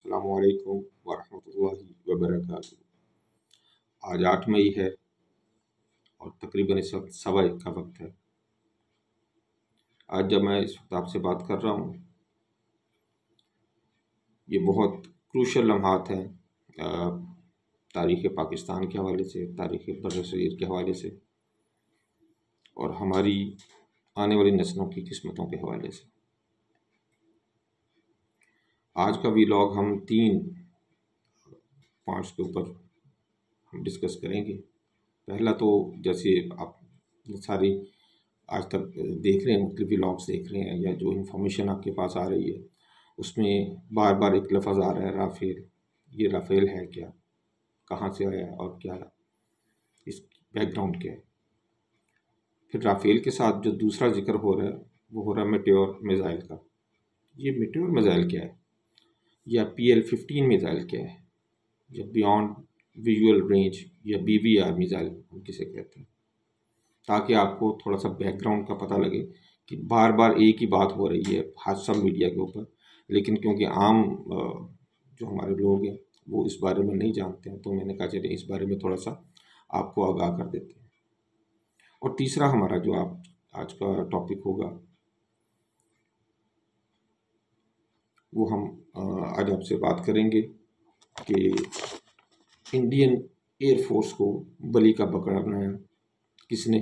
अस्सलामुअलैकुम वरहमतुल्लाहि वबरकातुहू। आज 8 मई है और तकरीबन इस वक्त 1:15 का वक्त है। आज जब मैं इस वक्त आपसे बात कर रहा हूँ, ये बहुत क्रूशल लम्हात हैं तारीख़ पाकिस्तान के हवाले से, तारीख़ बर्रसग़ीर के हवाले से और हमारी आने वाली नस्लों की किस्मतों के हवाले से। आज का वीलॉग हम 3 पॉइंट्स के ऊपर हम डिस्कस करेंगे। पहला तो जैसे आप सारी आज तक देख रहे हैं, मुख्तलिफ व्लॉग्स देख रहे हैं या जो इन्फॉर्मेशन आपके पास आ रही है उसमें बार बार एक लफ्ज़ आ रहा है राफ़ेल। ये राफ़ेल है क्या, कहाँ से आया और क्या इस बैकग्राउंड क्या है। फिर राफ़ेल के साथ जो दूसरा जिक्र हो रहा है वो हो रहा है मेटेओर मिज़ाइल का। ये मेटेओर मिज़ाइल क्या है या PL-15 मिज़ाइल क्या है या बियॉन्ड विजुअल रेंज या BVR मिज़ाइल हम किसे कहते हैं, ताकि आपको थोड़ा सा बैकग्राउंड का पता लगे कि बार बार एक ही बात हो रही है हर सब मीडिया के ऊपर, लेकिन क्योंकि आम जो हमारे लोग हैं वो इस बारे में नहीं जानते हैं, तो मैंने कहा चलिए इस बारे में थोड़ा सा आपको आगाह कर देते हैं। और तीसरा हमारा जो आज का टॉपिक होगा वो हम आज आपसे बात करेंगे कि इंडियन एयरफोर्स को बलि का बकरा बनाया किसने।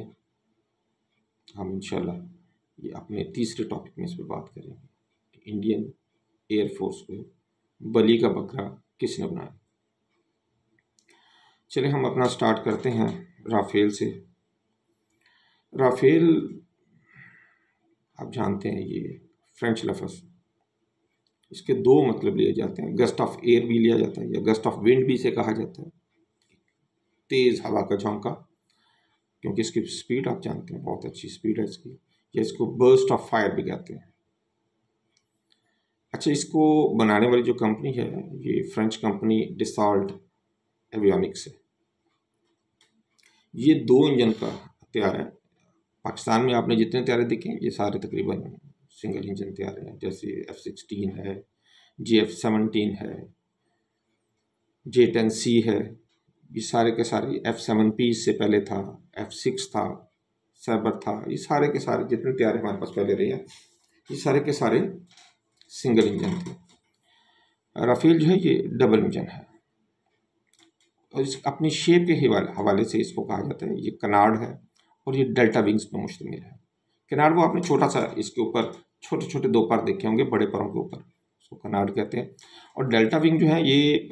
हम इंशाल्लाह ये अपने तीसरे टॉपिक में इस पर बात करेंगे। इंडियन एयरफोर्स को बलि का बकरा किसने बनाया। चलिए हम अपना स्टार्ट करते हैं राफ़ेल से। राफ़ेल आप जानते हैं ये फ्रेंच लफ्ज़, इसके 2 मतलब लिए जाते हैं। गस्ट ऑफ एयर भी लिया जाता है या गस्ट ऑफ विंड भी इसे कहा जाता है, तेज़ हवा का झोंका, क्योंकि इसकी स्पीड आप जानते हैं बहुत अच्छी स्पीड है इसकी, या इसको बर्स्ट ऑफ फायर भी कहते हैं। अच्छा, इसको बनाने वाली जो कंपनी है ये फ्रेंच कंपनी डिसॉल्ट एवियोनिक्स है। ये 2 इंजन का तैयार है। पाकिस्तान में आपने जितने तैयारे देखे ये सारे तकरीबन सिंगल इंजन तैयार हैं, जैसे F-16 है, JF-17 है, J-10C है, ये सारे के सारे F-7P इससे पहले था, F-6 था, सैबर था, ये सारे के सारे जितने तैयारे हमारे पास पहले रहे हैं ये सारे के सारे सिंगल इंजन थे। राफ़ेल जो है ये डबल इंजन है और इस अपनी शेप के हवाले से इसको कहा जाता है ये कनार्ड है और ये डेल्टा विंग्स पर मुश्तमिल है। कनार्ड वो आपने छोटा सा इसके ऊपर छोटे छोटे 2 पर देखे होंगे बड़े परों के ऊपर, उसको कनार्ड कहते हैं। और डेल्टा विंग जो है ये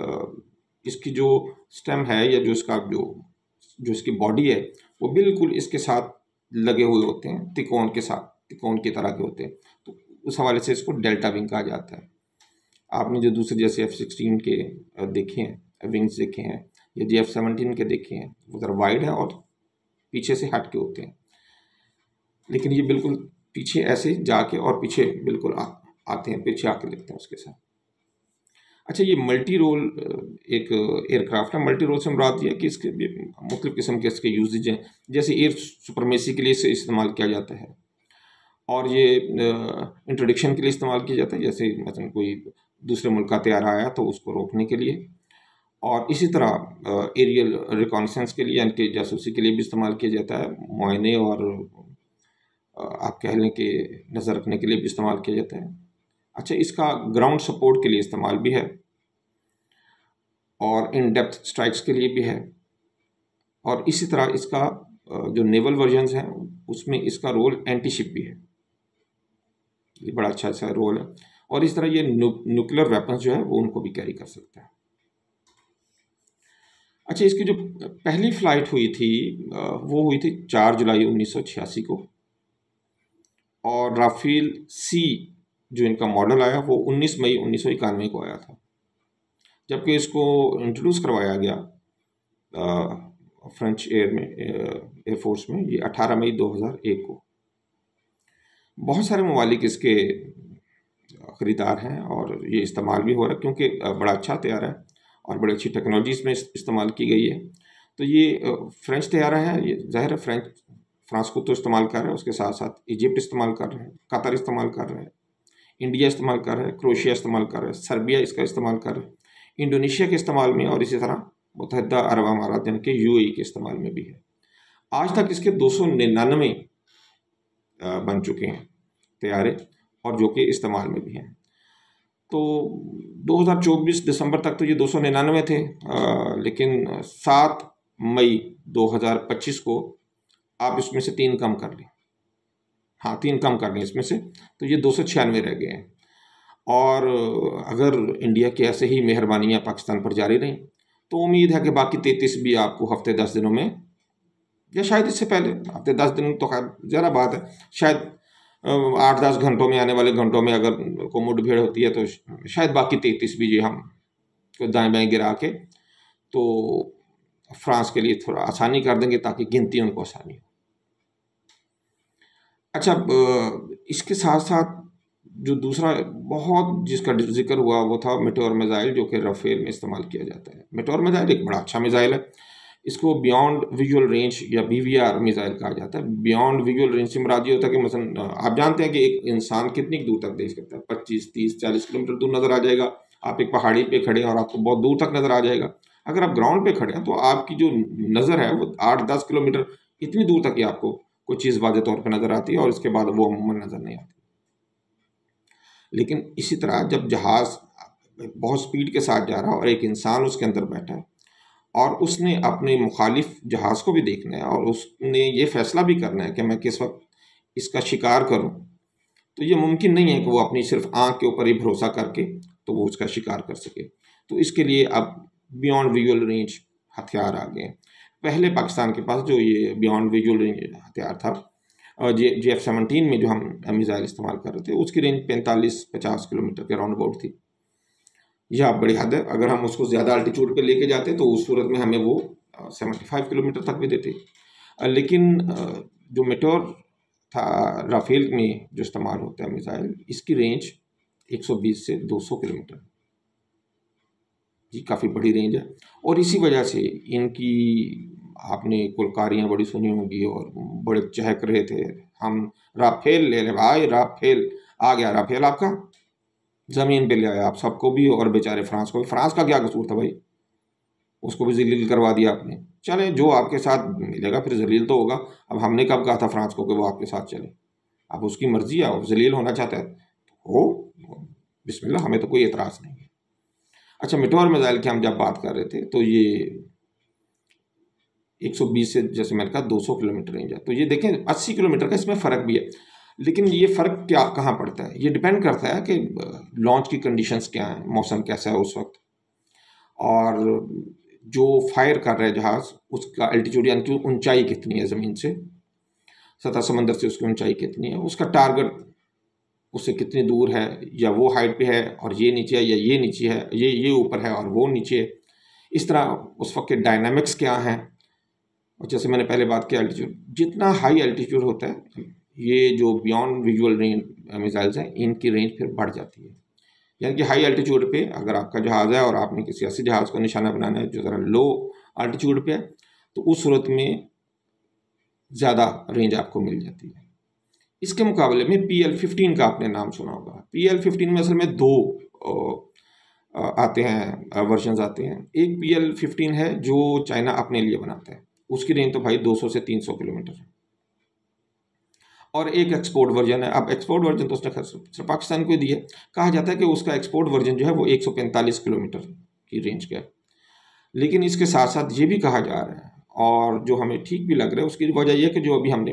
इसकी जो स्टेम है या जो इसका जो इसकी बॉडी है वो बिल्कुल इसके साथ लगे हुए होते हैं, त्रिकोण के साथ, त्रिकोण की तरह के होते हैं, तो उस हवाले से इसको डेल्टा विंग कहा जाता है। आपने जो दूसरे जैसे F-16 के देखे हैं विंग्स देखे हैं या JF-17 के देखे हैं वो ज़रा वाइड है और पीछे से हट के होते हैं, लेकिन ये बिल्कुल पीछे ऐसे जाके और पीछे बिल्कुल आते हैं, पीछे आके लगते हैं उसके साथ। अच्छा, ये मल्टी रोल एक एयरक्राफ्ट है। मल्टी रोल से मुराद ये है कि इसके मुख्तलिफ किस्म के इसके यूजेज हैं, जैसे एयर सुपरमेसी के लिए इसे इस्तेमाल किया जाता है और ये इंट्रोडक्शन के लिए इस्तेमाल किया जाता है, जैसे मतलब कोई दूसरे मुल्क का तैयारा आया तो उसको रोकने के लिए, और इसी तरह एरियल रिकॉनेसेंस के लिए यानी कि जासूसी के लिए भी इस्तेमाल किया जाता है, मुआयने और आप कह लें कि नज़र रखने के लिए भी इस्तेमाल किया जाता है। अच्छा, इसका ग्राउंड सपोर्ट के लिए इस्तेमाल भी है और इन डेप्थ स्ट्राइक्स के लिए भी है, और इसी तरह इसका जो नेवल वर्जन्स हैं उसमें इसका रोल एंटी शिप भी है। ये बड़ा अच्छा सा रोल है और इस तरह ये न्यूक्लियर वेपन्स जो है वो उनको भी कैरी कर सकता है। अच्छा, इसकी जो पहली फ्लाइट हुई थी वो हुई थी 4 जुलाई 1986 को, और राफ़ेल C जो इनका मॉडल आया वो 19 मई 1991 को आया था, जबकि इसको इंट्रोड्यूस करवाया गया फ्रेंच एयरफोर्स में ये 18 मई 2001 को। बहुत सारे ममालिक इसके ख़रीदार हैं और ये इस्तेमाल भी हो रहा है क्योंकि बड़ा अच्छा तैयारा है और बड़ी अच्छी टेक्नोलॉजी इसमें इस्तेमाल की गई है। तो ये फ्रेंच तैयारा है, ये ज़ाहिर है फ्रांस को तो इस्तेमाल कर रहे हैं, उसके साथ साथ इजिप्ट इस्तेमाल कर रहे हैं, कतर इस्तेमाल कर रहे हैं, इंडिया इस्तेमाल कर रहा है, क्रोएशिया इस्तेमाल कर रहा है, सर्बिया इसका इस्तेमाल कर रहा है, इंडोनेशिया के इस्तेमाल में, और इसी तरह मुत्तहिदा अरब अमारात यानी कि यूएई के इस्तेमाल में भी है। आज तक इसके 299 बन चुके हैं तैयारे, और जो कि इस्तेमाल में भी हैं। तो 2024 दिसंबर तक तो ये 299 थे, लेकिन 7 मई 2025 को आप इसमें से 3 कम कर लें, हाँ 3 कम कर लें इसमें से, तो ये 296 रह गए हैं। और अगर इंडिया की ऐसे ही मेहरबानियाँ पाकिस्तान पर जारी रहीं तो उम्मीद है कि बाकी 33 भी आपको हफ्ते 10 दिनों में, या शायद इससे पहले हफ्ते 10 दिन तो खैर ज़रा बात है, शायद 8-10 घंटों में, आने वाले घंटों में अगर को मुठभेड़ होती है तो शायद बाकी 33 भी ये हम दाएं बाएं गिरा के तो फ्रांस के लिए थोड़ा आसानी कर देंगे, ताकि गिनती उनको आसानी हो। अच्छा, इसके साथ साथ जो दूसरा बहुत जिसका जिक्र हुआ वो था मेटेओर मिसाइल, जो कि राफेल में इस्तेमाल किया जाता है। मेटेओर मिसाइल एक बड़ा अच्छा मिसाइल है। इसको बियॉन्ड विजुअल रेंज या BVR मिसाइल कहा जाता है। बियॉन्ड विजुअल रेंज से मुराद ये होता है कि मसलन आप जानते हैं कि एक इंसान कितनी दूर तक देख सकता है, 25, 30, 40 किलोमीटर दूर नज़र आ जाएगा। आप एक पहाड़ी पे खड़े हैं और आपको बहुत दूर तक नज़र आ जाएगा। अगर आप ग्राउंड पे खड़े हैं तो आपकी जो नज़र है वो 8-10 किलोमीटर इतनी दूर तक ही आपको कोई चीज़ वाज़े तौर पर नज़र आती है, और इसके बाद वो अमूमन नज़र नहीं आती। लेकिन इसी तरह जब जहाज़ बहुत स्पीड के साथ जा रहा है और एक इंसान उसके अंदर बैठा है, और उसने अपने मुखालिफ जहाज़ को भी देखना है, और उसने ये फैसला भी करना है कि मैं किस वक्त इसका शिकार करूं, तो ये मुमकिन नहीं है कि वो अपनी सिर्फ आंख के ऊपर ही भरोसा करके तो वो उसका शिकार कर सके। तो इसके लिए अब बियॉन्ड विजुअल रेंज हथियार आ गए। पहले पाकिस्तान के पास जो ये बियॉन्ड विजुअल रेंज हथियार था, JF-17 में जो हम मिसाइल इस्तेमाल कर रहे थे, उसकी रेंज 45-50 किलोमीटर के राउंड अबाउट थी। यह बड़ी हद है। अगर हम उसको ज़्यादा अल्टीट्यूड पे लेके जाते तो उस सूरत में हमें वो 75 किलोमीटर तक भी देते। लेकिन जो मेटेओर था राफेल में जो इस्तेमाल होता है मिसाइल, इसकी रेंज 120 से 200 किलोमीटर, जी काफ़ी बड़ी रेंज है। और इसी वजह से इनकी आपने कुलकारियाँ बड़ी सुनी होंगी और बड़े चहक रहे थे, हम राफेल ले ले भाई, राफेल आ गया, राफेल आपका ज़मीन पे ले आया आप सबको भी, और बेचारे फ्रांस को भी। फ्रांस का क्या कसूर था भाई, उसको भी जलील करवा दिया आपने। चले, जो आपके साथ मिलेगा फिर जलील तो होगा। अब हमने कब कहा था फ्रांस को कि वो आपके साथ चले? अब उसकी मर्जी है, वो जलील होना चाहता है हो, बिस्मिल्लाह, हमें तो कोई एतराज़ नहीं है। अच्छा, मेटेओर मिसाइल की हम जब बात कर रहे थे तो ये 120 से, जैसे मैंने कहा, 200 किलोमीटर रेंज है। तो ये देखें 80 किलोमीटर का इसमें फ़र्क भी है। लेकिन ये फ़र्क क्या कहाँ पड़ता है? ये डिपेंड करता है कि लॉन्च की कंडीशंस क्या हैं, मौसम कैसा है उस वक्त, और जो फायर कर रहा है जहाज़ उसका एल्टीट्यूड यानी कि ऊंचाई कितनी है, ज़मीन से, सतह समंदर से उसकी ऊंचाई कितनी है, उसका टारगेट उससे कितनी दूर है, या वो हाइट पे है और ये नीचे है, या ये नीचे है, ये ऊपर है और वो नीचे है। इस तरह उस वक्त के डायनामिक्स क्या हैं। और जैसे मैंने पहले बात की, एल्टीट्यूड, जितना हाई एल्टीट्यूड होता है, ये जो बियॉन्ड विजुअल रेंज मिसाइल्स हैं, इनकी रेंज फिर बढ़ जाती है। यानी कि हाई एल्टीट्यूड पे अगर आपका जहाज़ है और आपने किसी ऐसे जहाज़ को निशाना बनाना है जो ज़रा लो एल्टीट्यूड पे है, तो उस सूरत में ज़्यादा रेंज आपको मिल जाती है। इसके मुकाबले में PL-15 का आपने नाम सुना होगा। PL-15 में असल में 2 आते हैं, वर्जन्स आते हैं। एक PL-15 है जो चाइना अपने लिए बनाता है, उसकी रेंज तो भाई 200 से 300 किलोमीटर है। और एक एक्सपोर्ट वर्जन है। अब एक्सपोर्ट वर्जन तो उसने सिर्फ पाकिस्तान को ही दिया है। कहा जाता है कि उसका एक्सपोर्ट वर्जन जो है वो 145 किलोमीटर की रेंज का है। लेकिन इसके साथ साथ ये भी कहा जा रहा है, और जो हमें ठीक भी लग रहा है, उसकी वजह यह है कि जो अभी हमने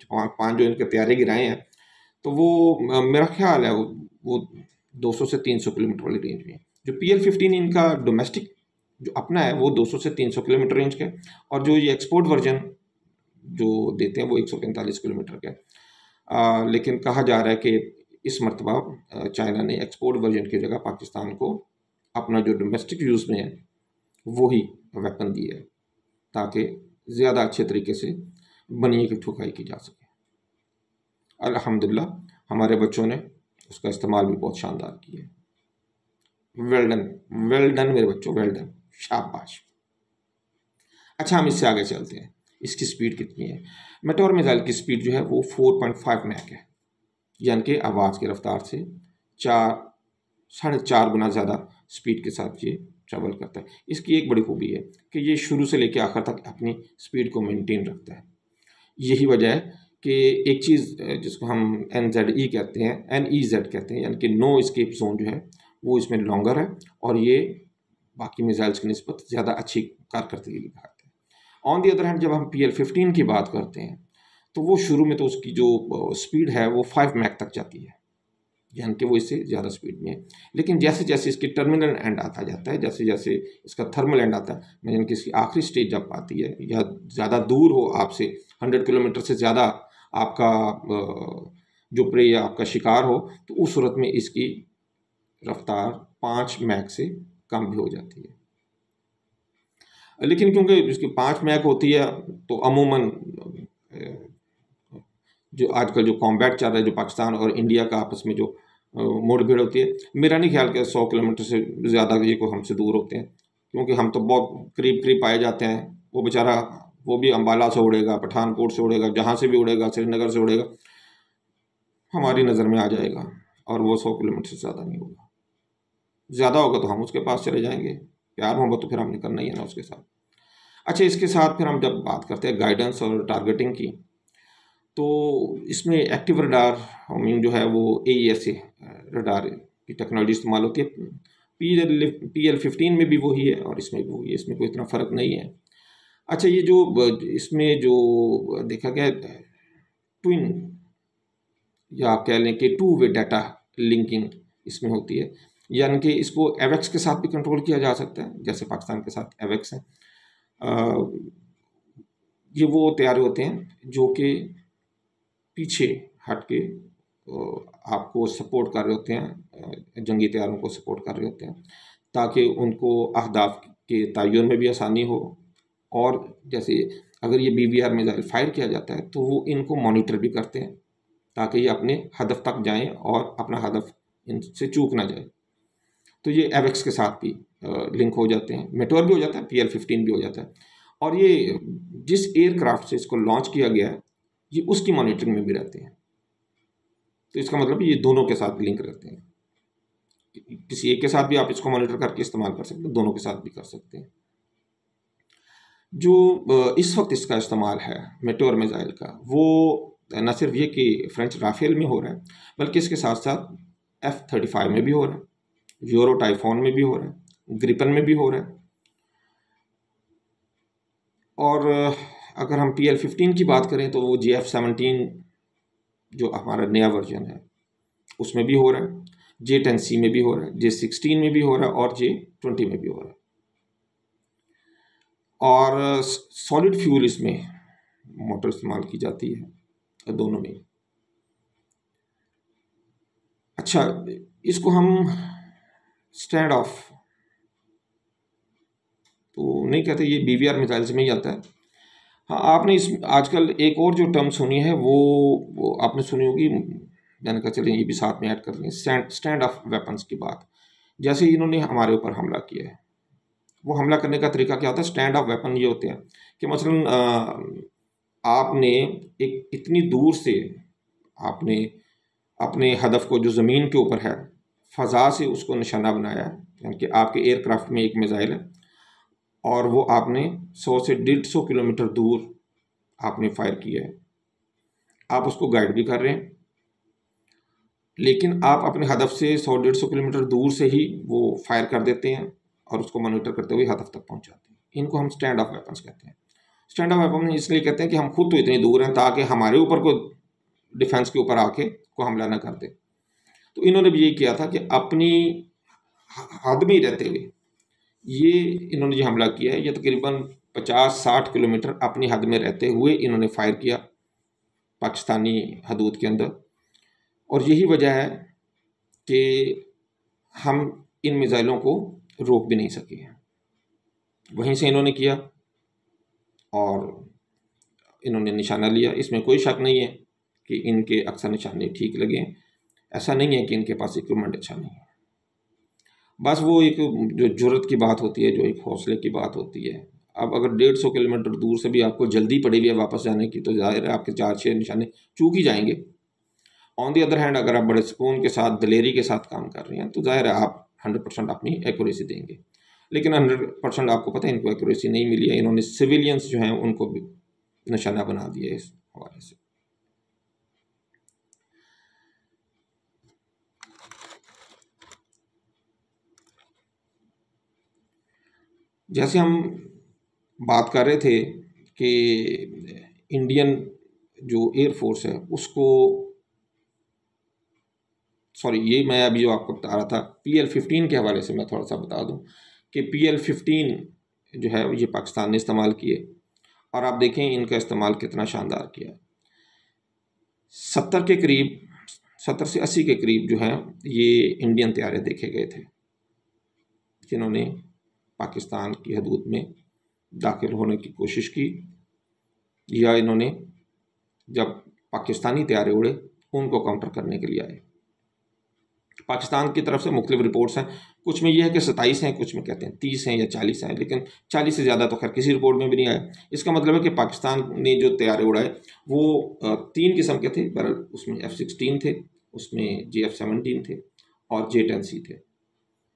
5 जो इनके तैयारे गिराए हैं, तो वो मेरा ख्याल है वो 200 से 300 किलोमीटर वाली रेंज में है। जो PL-15 इनका डोमेस्टिक जो अपना है वो 200 से 300 किलोमीटर रेंज का है, और जो ये एक्सपोर्ट वर्जन जो देते हैं वो 145 किलोमीटर का है। लेकिन कहा जा रहा है कि इस मरतबा चाइना ने एक्सपोर्ट वर्जन की जगह पाकिस्तान को अपना जो डोमेस्टिक यूज़ में है वही वेपन दिया है, ताकि ज़्यादा अच्छे तरीके से बनिए की ठुकाई की जा सके। अल्हम्दुलिल्लाह हमारे बच्चों ने उसका इस्तेमाल भी बहुत शानदार किया है। वेल डन मेरे बच्चों, वेल डन, शाबाश। अच्छा, हम इससे आगे चलते हैं। इसकी स्पीड कितनी है? मेटेओर मिसाइल की स्पीड जो है वो 4.5 मैक है, यानी कि आवाज़ की रफ्तार से 4.5 गुना ज़्यादा स्पीड के साथ ये ट्रैवल करता है। इसकी एक बड़ी खूबी है कि ये शुरू से लेकर आखिर तक अपनी स्पीड को मेंटेन रखता है। यही वजह है कि एक चीज़ जिसको हम NZE कहते हैं, NEZ कहते हैं, यानी कि नो एस्केप जोन जो है वो इसमें लॉन्गर है और ये बाकी मिसाइल्स की निस्बत ज़्यादा अच्छी कारकर्दगी दिखाते हैं। ऑन दी अदर हैंड जब हम PL-15 की बात करते हैं तो वो शुरू में तो उसकी जो स्पीड है वो 5 मैक तक जाती है, यानी कि वो इससे ज़्यादा स्पीड में है। लेकिन जैसे जैसे इसकी टर्मिनल एंड आता जाता है, जैसे जैसे इसका थर्मल एंड आता है, यानी कि इसकी आखिरी स्टेज जब आती है या ज़्यादा दूर हो आपसे, 100 किलोमीटर से ज़्यादा आपका जो प्रे या आपका शिकार हो, तो उस सूरत में इसकी रफ्तार 5 मैक से कम भी हो जाती है। लेकिन क्योंकि इसकी 5 मैक होती है तो अमूमन जो आजकल जो कॉम्बैट चल रहा है, जो पाकिस्तान और इंडिया का आपस में जो मुठभेड़ होती है, मेरा नहीं ख्याल कि 100 किलोमीटर से ज़्यादा ये को हमसे दूर होते हैं, क्योंकि हम तो बहुत करीब करीब पाए जाते हैं। वो बेचारा वो भी अम्बाला से उड़ेगा, पठानकोट से उड़ेगा, जहाँ से भी उड़ेगा, श्रीनगर से उड़ेगा, हमारी नज़र में आ जाएगा और वो 100 किलोमीटर से ज़्यादा नहीं होगा। ज़्यादा होगा तो हम उसके पास चले जाएंगे, प्यार मोहब्बत तो फिर हमने करना ही है ना उसके साथ। अच्छा, इसके साथ फिर हम जब बात करते हैं गाइडेंस और टारगेटिंग की, तो इसमें एक्टिव रडार होमिंग जो है वो AESA रडार की टेक्नोलॉजी इस्तेमाल होती है। PL-15 में भी वही है और इसमें भी वही है, इसमें कोई इतना फ़र्क नहीं है। अच्छा, ये जो इसमें जो देखा गया ट्विन या आप कह लें कि 2 वे डाटा लिंकिंग इसमें होती है, यानी कि इसको एवेक्स के साथ भी कंट्रोल किया जा सकता है, जैसे पाकिस्तान के साथ एवेक्स है। ये वो तैयारी होते हैं जो कि पीछे हट के आपको सपोर्ट कर रहे होते हैं, जंगी तैयारों को सपोर्ट कर रहे होते हैं, ताकि उनको अहदाफ के तयन में भी आसानी हो। और जैसे अगर ये BVR मिसाइल फायर किया जाता है तो वो इनको मॉनिटर भी करते हैं ताकि ये अपने हदफ तक जाएं और अपना हदफ इनसे चूक ना जाए। तो ये एवेक्स के साथ भी लिंक हो जाते हैं, मेटोर भी हो जाता है, PL-15 भी हो जाता है। और ये जिस एयरक्राफ्ट से इसको लॉन्च किया गया है ये उसकी मॉनिटरिंग में भी रहते हैं। तो इसका मतलब ये दोनों के साथ लिंक रहते हैं, किसी एक के साथ भी आप इसको मॉनिटर करके इस्तेमाल कर सकते हैं, दोनों के साथ भी कर सकते हैं। जो इस वक्त इसका इस्तेमाल है मेटोर मिसाइल का, वो न सिर्फ ये कि फ्रेंच राफेल में हो रहा है, बल्कि इसके साथ साथ F-35 में भी हो रहा है, यूरो टाइफोन में भी हो रहा है, ग्रिपन में भी हो रहा है। और अगर हम PL-15 की बात करें तो वो JF-17 जो हमारा नया वर्जन है उसमें भी हो रहा है, J-10C में भी हो रहा है, J-16 में भी हो रहा है और J-20 में भी हो रहा है। और सॉलिड फ्यूल इसमें मोटर इस्तेमाल की जाती है दोनों में। अच्छा, इसको हम स्टैंड ऑफ तो नहीं कहते, ये BVR मिसाइल्स में ही आता है। हाँ, आपने इस आजकल एक और जो टर्म सुनी है वो आपने सुनी होगी, मैंने कहा चलिए ये भी साथ में ऐड कर लें, स्टैंड ऑफ वेपन्स की बात। जैसे इन्होंने हमारे ऊपर हमला किया है, वो हमला करने का तरीका क्या होता है? स्टैंड ऑफ वेपन ये होते हैं कि मसलन आपने एक इतनी दूर से आपने अपने हदफ को जो ज़मीन के ऊपर है फ़ज़ा से उसको निशाना बनाया है, यानी कि आपके एयरक्राफ्ट में एक मिसाइल है और वो आपने 100 से 150 किलोमीटर दूर आपने फायर किया है। आप उसको गाइड भी कर रहे हैं, लेकिन आप अपने हदफ से 100-150 किलोमीटर दूर से ही वो फायर कर देते हैं और उसको मॉनिटर करते हुए हदफ तक पहुंचाते हैं। इनको हम स्टैंड ऑफ वेपन्स कहते हैं। स्टैंड ऑफ वेपन इसलिए कहते हैं कि हम खुद तो इतनी दूर हैं ताकि हमारे ऊपर को डिफेंस के ऊपर आके को हमला ना कर दे। तो इन्होंने भी यही किया था कि अपनी हद में रहते हुए ये इन्होंने जो हमला किया है ये तकरीबन 50-60 किलोमीटर अपनी हद में रहते हुए इन्होंने फायर किया पाकिस्तानी हदूद के अंदर। और यही वजह है कि हम इन मिसाइलों को रोक भी नहीं सके। वहीं से इन्होंने किया और इन्होंने निशाना लिया। इसमें कोई शक नहीं है कि इनके अक्सर निशाने ठीक लगे। ऐसा नहीं है कि इनके पास इक्विपमेंट अच्छा नहीं है, बस वो एक जो जुर्रत की बात होती है, जो एक हौसले की बात होती है। अब अगर 150 किलोमीटर दूर से भी आपको जल्दी पड़ी हुई है वापस जाने की, तो जाहिर है आपके 4-6 निशाने चूक ही जाएंगे। ऑन दी अदर हैंड अगर आप बड़े सुकून के साथ, दलेरी के साथ काम कर रहे हैं तो जाहिर है आप 100% अपनी एक्यूरेसी देंगे। लेकिन 100% आपको पता है इनको एक्यूरेसी नहीं मिली है, इन्होंने सिविलियंस जो हैं उनको भी निशाना बना दिया इस हवाले से। जैसे हम बात कर रहे थे कि इंडियन जो एयरफोर्स है उसको, सॉरी ये मैं अभी जो आपको बता रहा था PL-15 के हवाले से मैं थोड़ा सा बता दूं कि PL-15 जो है ये पाकिस्तान ने इस्तेमाल किए और आप देखें इनका इस्तेमाल कितना शानदार किया। 70 के करीब, 70 से 80 के करीब जो है ये इंडियन तैयारे देखे गए थे जिन्होंने पाकिस्तान की हदूद में दाखिल होने की कोशिश की, या इन्होंने जब पाकिस्तानी तैयारे उड़े उनको काउंटर करने के लिए आए। पाकिस्तान की तरफ से मुख्तलिफ रिपोर्ट्स हैं, कुछ में यह है कि 27 हैं, कुछ में कहते हैं 30 हैं या 40 हैं, लेकिन 40 से ज़्यादा तो खैर किसी रिपोर्ट में भी नहीं आया। इसका मतलब है कि पाकिस्तान ने जो तैयारे उड़ाए वो 3 किस्म के थे, बहरहाल उसमें F-16 थे, उसमें JF-17 थे और J-10C थे।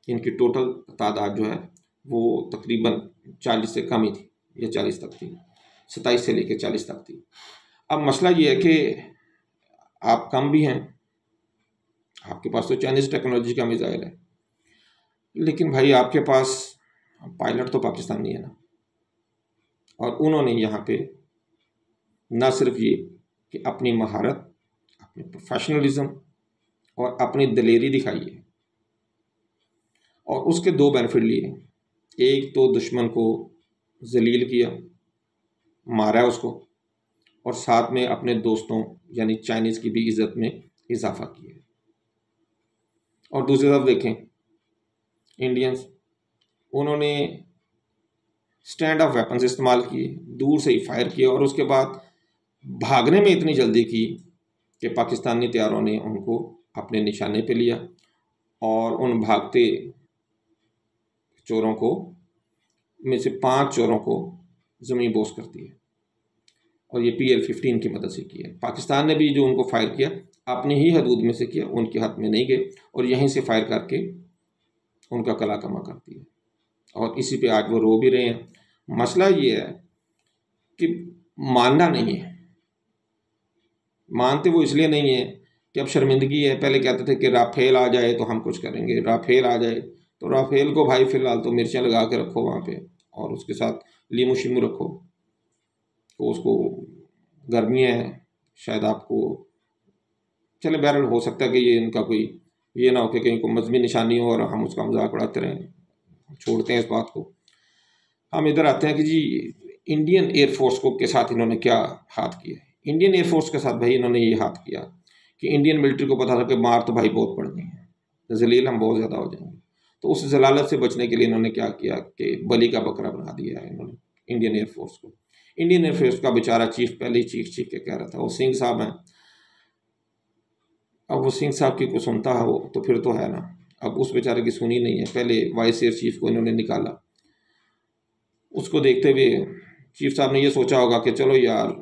इनकी टोटल तादाद जो है वो तकरीबन 40 से कम ही थी या 40 तक थी, 27 से लेकर 40 तक थी। अब मसला ये है कि आप कम भी हैं, आपके पास तो चाइनीज़ टेक्नोलॉजी का मिसाइल है, लेकिन भाई आपके पास पायलट तो पाकिस्तानी है ना। और उन्होंने यहाँ पे ना सिर्फ ये कि अपनी महारत, अपनी प्रोफेशनलिज्म और अपनी दलेरी दिखाई है और उसके 2 बेनिफिट लिए। एक तो दुश्मन को जलील किया, मारा उसको, और साथ में अपने दोस्तों यानी चाइनीज़ की भी इज़्ज़त में इजाफा किया। और दूसरी तरफ देखें इंडियंस, उन्होंने स्टैंड ऑफ वेपन्स इस्तेमाल किए, दूर से ही फायर किया और उसके बाद भागने में इतनी जल्दी की कि पाकिस्तानी तैयारों ने उनको अपने निशाने पे लिया और उन भागते चोरों को में से 5 चोरों को ज़मीन बोस कर दिया। और ये PL-15 की मदद से किया। पाकिस्तान ने भी जो उनको फायर किया अपनी ही हदूद में से किया, उनके हाथ में नहीं गए और यहीं से फायर करके उनका कला कमा कर दिया और इसी पे आज वो रो भी रहे हैं। मसला ये है कि मानना नहीं है, मानते वो इसलिए नहीं है कि अब शर्मिंदगी है। पहले कहते थे कि राफेल आ जाए तो हम कुछ करेंगे, राफेल आ जाए तो राफेल को भाई फ़िलहाल तो मिर्चें लगा के रखो वहाँ पे और उसके साथ लीमू शीमू रखो, तो उसको गर्मियाँ हैं शायद आपको चले, बहरहाल हो सकता है कि ये इनका कोई ये ना हो कि कहीं को मजहबी निशानी हो और हम उसका मजाक उड़ाते रहें, छोड़ते हैं इस बात को। हम इधर आते हैं कि जी इंडियन एयरफोर्स को के साथ इन्होंने क्या हाथ किया। इंडियन एयरफोर्स के साथ भाई इन्होंने ये हाथ किया कि इंडियन मिलिट्री को पता था कि मार तो भाई बहुत पड़नी है, जलील हम बहुत ज़्यादा हो जाएंगे, तो उस जलालत से बचने के लिए इन्होंने क्या किया कि बलि का बकरा बना दिया है इन्होंने इंडियन एयरफोर्स को। इंडियन एयरफोर्स का बेचारा चीफ पहले ही चीख के कह रहा था, वो सिंह साहब हैं। अब वो सिंह साहब की को सुनता है वो तो फिर तो है ना, अब उस बेचारे की सुनी नहीं है। पहले वाइस एयर चीफ को इन्होंने निकाला, उसको देखते हुए चीफ साहब ने ये सोचा होगा कि चलो यार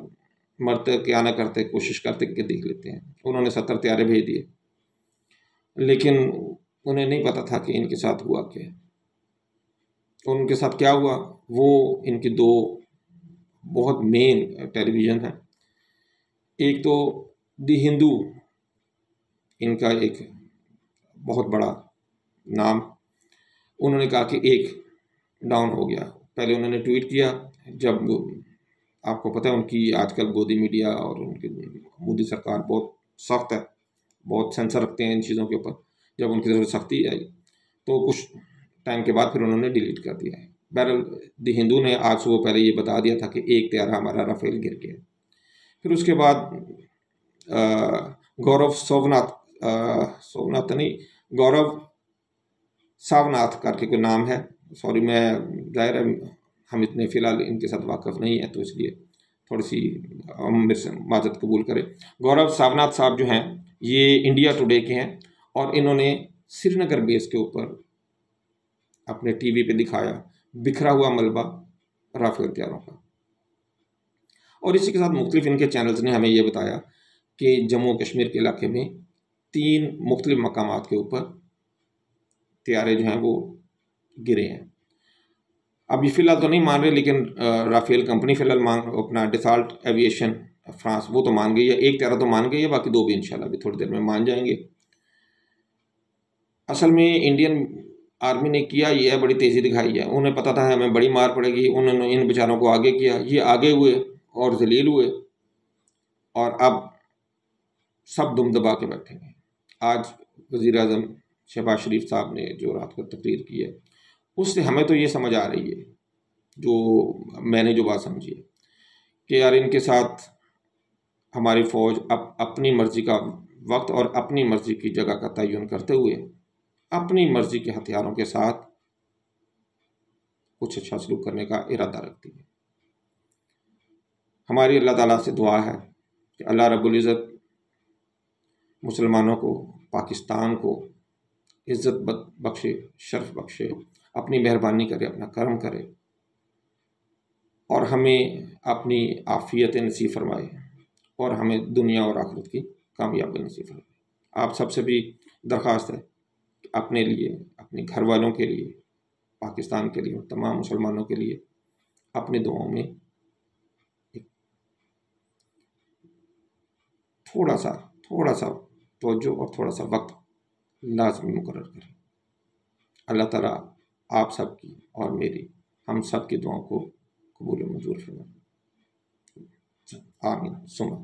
मरते क्या ना करते, कोशिश करते कि देख लेते हैं। उन्होंने 70 तैयारे भेज दिए, लेकिन उन्हें नहीं पता था कि इनके साथ हुआ क्या। और उनके साथ क्या हुआ वो इनकी 2 बहुत मेन टेलीविज़न है। एक तो दी हिंदू, इनका एक बहुत बड़ा नाम, उन्होंने कहा कि एक डाउन हो गया। पहले उन्होंने ट्वीट किया, जब आपको पता है उनकी आजकल गोदी मीडिया और उनकी मोदी सरकार बहुत सख्त है, बहुत सेंसर रखते हैं इन चीज़ों के ऊपर। जब उनकी तरफ सख्ती आई तो कुछ टाइम के बाद फिर उन्होंने डिलीट कर दिया है। बहरहाल दी हिंदू ने आज सुबह पहले ये बता दिया था कि एक तैयारा हमारा राफेल गिर गया। फिर उसके बाद गौरव सोमनाथ नहीं, गौरव सावनाथ करके कोई नाम है, सॉरी मैं जाहिर है हम इतने फ़िलहाल इनके साथ वाकफ़ नहीं है तो इसलिए थोड़ी सी हम मेरे से माजत कबूल करें। गौरव सावनाथ साहब जो हैं ये इंडिया टुडे के हैं और इन्होंने श्रीनगर बेस के ऊपर अपने टीवी पे दिखाया बिखरा हुआ मलबा राफेल तैयारों का। और इसी के साथ मुख्तलिफ इनके चैनल्स ने हमें ये बताया कि जम्मू कश्मीर के इलाके में 3 मुख्तलिफ मकामात के ऊपर तैयारे जो हैं वो गिरे हैं। अब ये फ़िलहाल तो नहीं मान रहे, लेकिन राफेल कंपनी फ़िलहाल अपना डिसाल्ट एविएशन फ्रांस वो तो मान गई है, एक तैयारा तो मान गई है, बाकी 2 भी इंशाल्लाह भी थोड़ी देर में मान जाएंगे। असल में इंडियन आर्मी ने किया ये है, बड़ी तेज़ी दिखाई है। उन्हें पता था हमें बड़ी मार पड़ेगी, उन्होंने इन बेचारों को आगे किया, ये आगे हुए और जलील हुए, और अब सब दुम दबा के बैठे हैं। आज वज़ीर आज़म शहबाज शरीफ साहब ने जो रात को तकरीर की है, उससे हमें तो ये समझ आ रही है, जो मैंने जो बात समझी है, कि यार इनके साथ हमारी फ़ौज अपनी मर्ज़ी का वक्त और अपनी मर्ज़ी की जगह का तयन करते हुए अपनी मर्ज़ी के हथियारों के साथ कुछ अच्छा सलूक करने का इरादा रखती है। हमारी अल्लाह ताला से दुआ है कि अल्लाह रब्बुल इज़्ज़त मुसलमानों को, पाकिस्तान को इज़्ज़त बख्शे, शर्फ बख्शे, अपनी मेहरबानी करे, अपना करम करे, और हमें अपनी आफ़ियत नसीब फरमाए, और हमें दुनिया और आखिरत की कामयाबी नसीब फरमाए। आप सबसे भी दरख्वास्त है कि अपने लिए, अपने घर वालों के लिए, पाकिस्तान के लिए, तमाम मुसलमानों के लिए अपनी दुआओं में एक थोड़ा सा तवज्जो और थोड़ा सा वक्त लाजमी मुकर्रर करें। अल्लाह ताला आप सबकी और मेरी, हम सब की दुआओं को कबूल मंजूर फरमाए। आमीन सुमा।